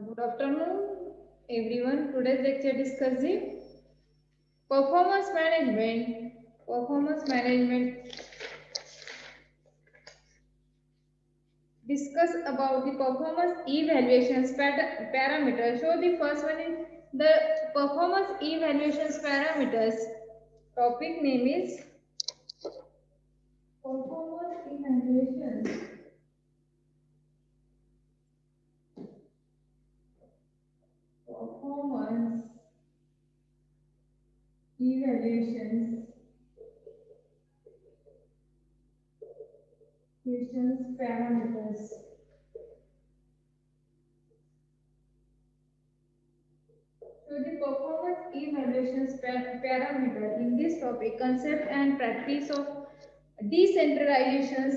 Good afternoon, everyone. Today's lecture discussing performance management. Performance management discuss about the performance evaluations parameters. So the first one is the performance evaluations parameters. Topic name is performance evaluations. Performance evaluations. Parameters. So the performance evaluations parameter in this topic, concept and practice of decentralizations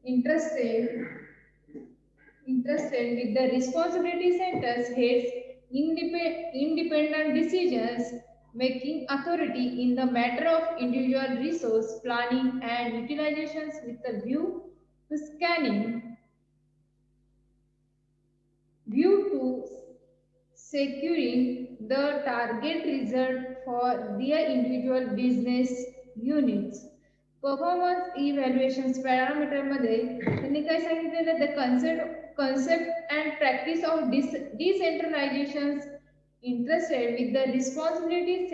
interested with the responsibility centers heads independent decisions making authority in the matter of individual resource planning and utilizations with a view to securing the target result for their individual business units. Performance evaluation parameter मध्ये त्यांनी काय सांगितलेलं the concept and practice of decentralization interested with the responsibility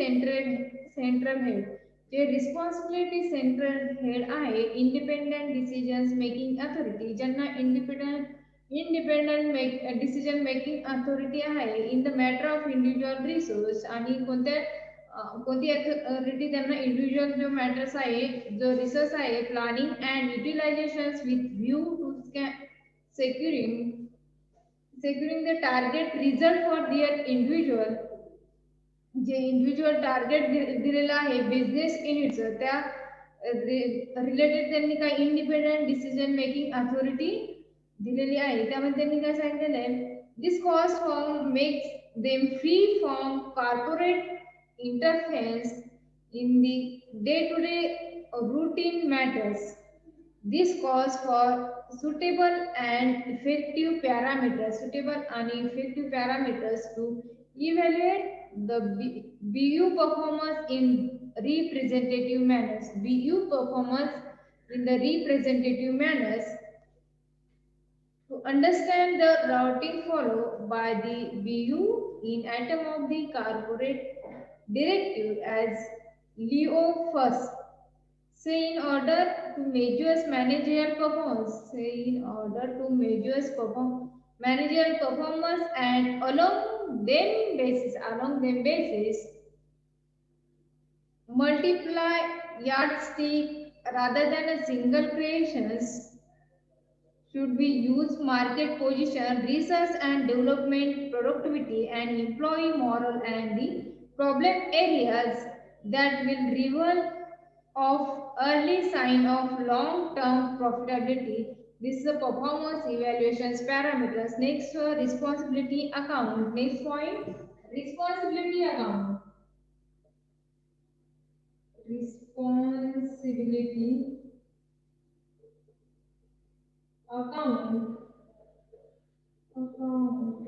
central head. J responsibility central head आहे independent decisions making authority ज्यांना independent decision making authority आहे in the matter of individual resource आणि कोणती authority त्यांना individual जो matters आहे जो research आहे planning and utilisation with view to securing the target result for their individual जे इंडिव्हिज्युअल टार्गेट दिलेला आहे बिझनेस युनिटचं त्या रिलेटेड त्यांनी काय इंडिपेंडंट डिसिजन मेकिंग अथॉरिटी दिलेली आहे त्यामध्ये त्यांनी काय सांगितलेलं आहे this cost form makes them free from corporate interference in the day-to-day routine matters. This calls for suitable and effective parameters to evaluate the BU performance in representative manners. BU performance in the representative manners to understand the routing followed by the BU in item of the corporate directive as Leo first. Say in order to measure managerial performance. Managerial performance and along them basis multiply yardstick rather than a single creations should be used market position, research and development, productivity and employee moral and the problem areas that will reveal of early sign of long-term profitability. This is the performance evaluations parameters. Next, responsibility account. Next point, responsibility account. Responsibility account.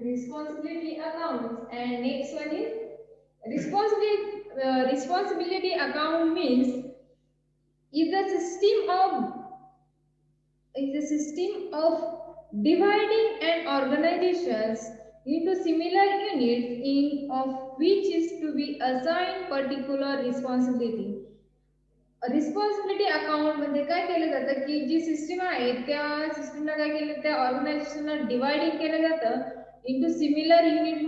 Responsibility accounts. And next one is responsibility account means is the system of dividing an organizations into similar units in of which is to be assigned particular responsibility. Responsibility account मध्ये काय केलं जातं की जी system आहे त्या सिस्टीमला काय केलं त्या ऑर्गनायझेशनला डिवाइडिंग केलं जातं इंटू सिमिलर युनिट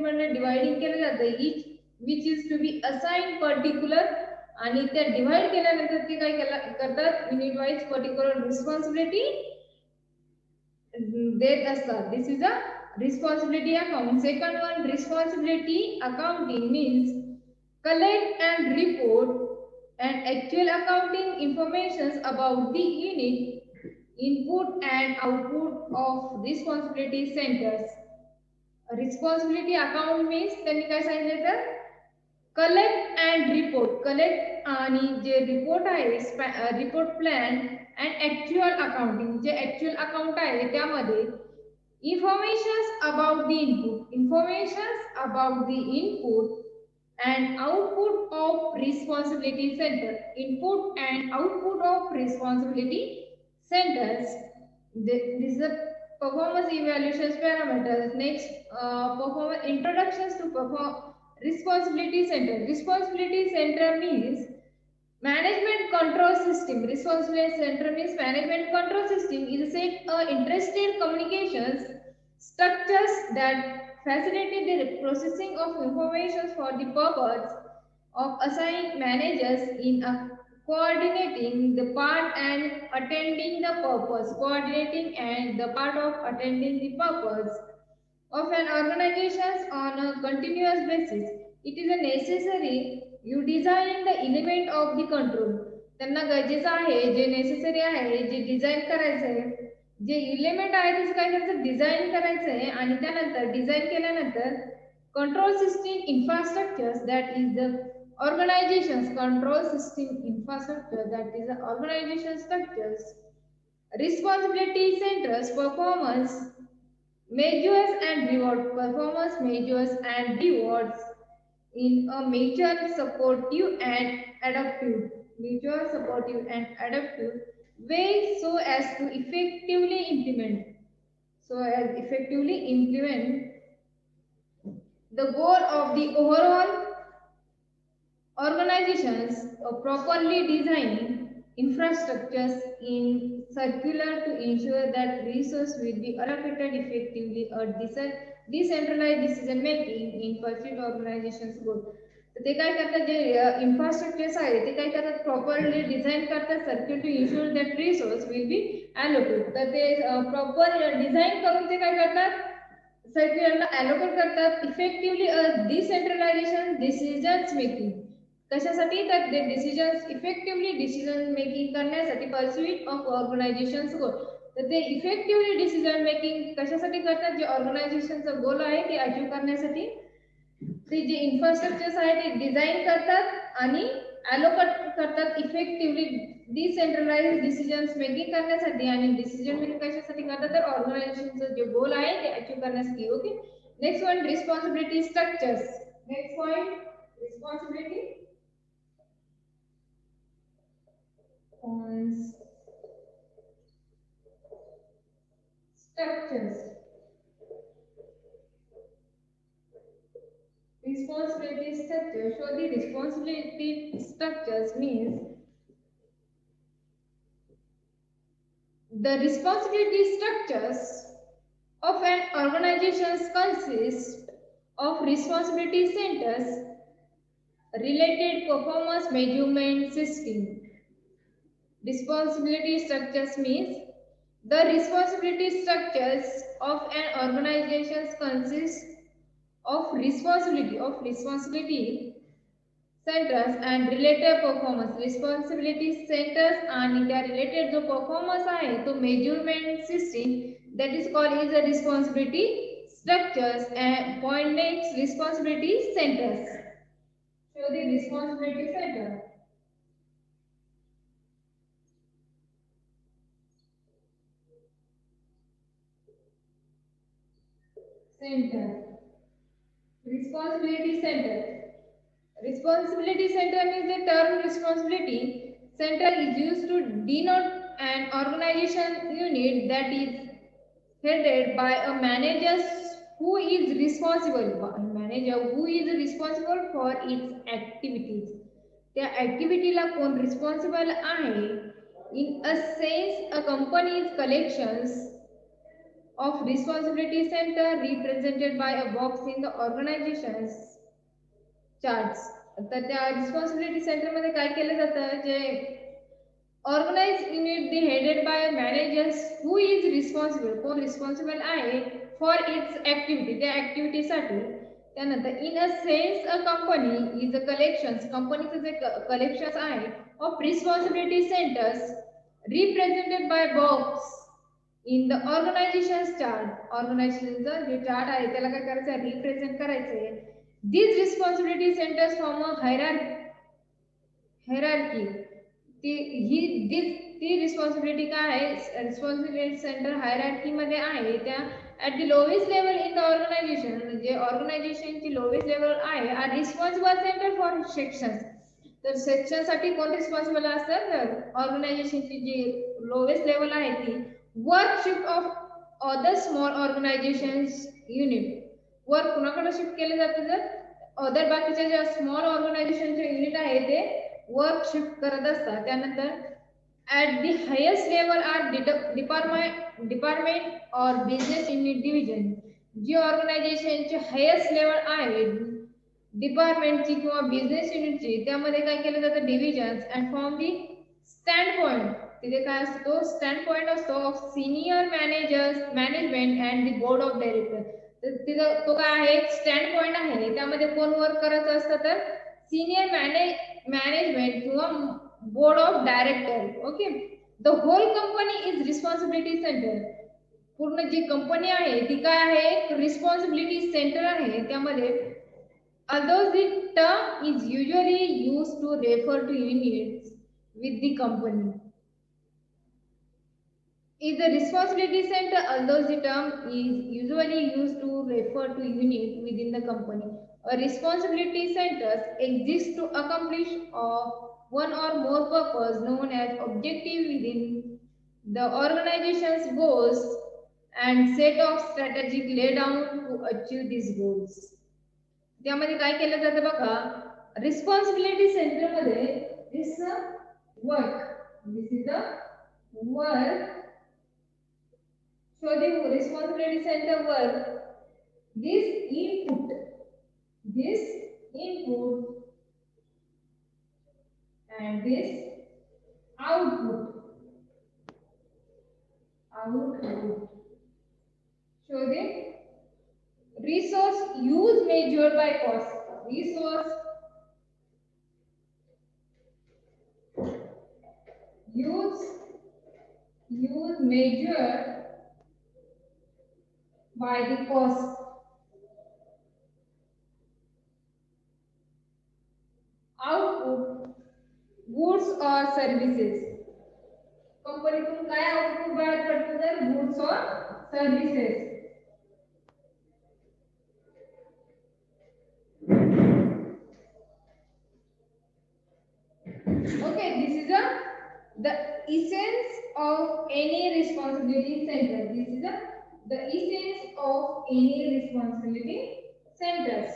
मध्ये डिवाइडिंग केलं जातं each which is to be assign particular आणि त्या डिवाइड केल्यानंतर ते काय करतात युनिट वाईज पर्टिक्युलर रिस्पॉन्सिबिलिटी देत असतात this is a responsibility account second one responsibility accounting means collect and report and actual accounting informations about the unit input and output of responsibility centers. Responsibility account means त्यांनी काय सांगितलं तर collect and report collect आणि जे report आहे report plan and actual accounting J actual account आहे त्यामध्ये Informations about the input. Informations about the input and output of responsibility center. Input and output of responsibility centers. This is the performance evaluations parameters. Next, performance introductions to perform responsibility center. Responsibility center means management control system. Responsibility center means management control system is a set of interested communications structures that facilitate the processing of information for the purpose of assigning managers in a coordinating the part and attending the purpose. Coordinating and the part of attending the purpose of an organization on a continuous basis. It is a necessary you design the element of the control. त्यांना गरजेचं आहे जे necessary आहे जे design करायचं आहे जे element आहे त्याचं काय करायचं डिझाईन करायचं आहे आणि त्यानंतर डिझाईन केल्यानंतर control system infrastructures that is the organizations control system infrastructure that is the organization structures responsibility centers performance measures and reward performance measures and rewards in a mutual supportive and adaptive way so as to effectively implement the goal of the overall organizations properly design infrastructures in circular to ensure that resources will be allocated effectively or decentralized decision making in pursuit of organizations goal. तर ते काय करतात जे infrastructures आहे ते काय करतात properly design करतात circular to ensure that resource will be allocate. तर ते प्रॉपर डिझाईन करून ते काय करतात सर्क्युलरला अलोकेट करतात इफेक्टिवली डिसेंट्रलायझेशन डिसिजन्स मेकिंग कशासाठी तर ते डिसिजन्स इफेक्टिवली डिसिजन मेकिंग करण्यासाठी पर्स्युट ऑफ ऑर्गनायझेशन्स गोल. तर ते इफेक्टिवली डिसिजन मेकिंग कशासाठी करतात जे ऑर्गनायझेशनचा गोल आहे ते अचीव करण्यासाठी ते जे इन्फ्रास्ट्रक्चर्स आहे ते डिझाईन करतात आणि अलोकेट करतात इफेक्टिवली डिसेंट्रलाइज डिसिजन्स मेकिंग करण्यासाठी आणि डिसिजन मेकिंग कशासाठी करतात तर ऑर्गनायझेशनचा जे गोल आहे ते अचीव करण्यासाठी. Okay next one responsibility structures. Next point responsibility structures. Responsibility structure. So the responsibility structures means the responsibility structures of an organization consist of responsibility centers, related performance measurement system. Responsibility structures means the responsibility structures of an organization consist of responsibility centers and related performance. Responsibility centers and their related जो performance आहे तो measurement system that is called is a responsibility structures and point next responsibility centers. So the responsibility center. Responsibility center. Responsibility center means the term responsibility center is used to denote an organization unit that is headed by a manager who is responsible for its activities. त्या ऍक्टिव्हिटीला कोण responsible आहे. In a sense, a company's collections of responsibility center represented by a box in the organization's charts. तर त्या responsibility centre मध्ये काय केलं जातं जे organise unit the headed by managers who is responsible कोण रिस्पॉन्सिबल आहे फॉर इट्स ऍक्टिव्हिटी त्या ऍक्टिव्हिटीसाठी. त्यानंतर in a sense a company is a collections कंपनीचं जे कलेक्शन्स आहे of responsibility centres represented by box in the organisation chart. ऑर्गनायझेशनचा जे चार्ट आहे त्याला काय करायचं आहे रिप्रेझेंट करायचं आहे. These responsibility centers form a hierarchy. ती रिस्पॉन्सिबिलिटी काय आहे रिस्पॉन्सिबिलिटी सेंटर हायरार्की मध्ये आहे. त्या at the lowest level in the organization, J organization ची lowest level आहे, are responsible center for sections. तर सेक्शन साठी कोण रिस्पॉन्सिबल असतात? तर ऑर्गनायझेशनची जी लोवेस्ट लेवल आहे ती work shift of other small organisations unit, work कुणाकडे शिफ्ट केले जाते? तर अदर बाकीच्या ज्या स्मॉल ऑर्गनायझेशनचे युनिट आहे ते वर्क शिफ्ट करत असतात. त्यानंतर at the highest level are department or business unit division. जी ऑर्गनायझेशनची हायेस्ट लेवल आहे डिपार्टमेंटची किंवा बिझनेस युनिटची, त्यामध्ये काय केलं जातं? Divisions and from the standpoint, तिथे काय असतो? स्टँड पॉइंट असतो of senior managers management and the board of director. तर तिथं तो काय आहे? स्टँड पॉइंट आहे, त्यामध्ये कोण वर्क करत असतं? तर सिनियर मॅनेजमेंट किंवा board of director. Okay, the whole company is responsibility centre. पूर्ण जी कंपनी आहे ती काय आहे? एक रिस्पॉन्सिबिलिटी सेंटर आहे. त्यामध्ये although the term is usually used to refer to units with the company, is the responsibility center, although the term is usually used to refer to unit within the company. A responsibility centers exist to accomplish one or more purpose known as objective within the organization's goals and set of strategic laydown to achieve these goals. त्यामध्ये काय केलं जातं बघा? Responsibility centre मध्ये this is the work. So the responsibility center work, this input and this output. So the resource use measured by cost. Resource use measured by the cost. Output goods or services. कंपनीतून काय output बाहेर पडतं? तर goods और services. Okay, this is the essence of any responsibility center. This is the essence of any responsibility centers.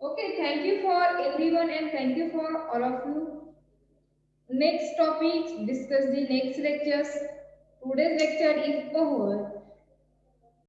Okay, thank you for everyone and thank you for all of you. Next topic, discuss the next lectures. Today's lecture is over.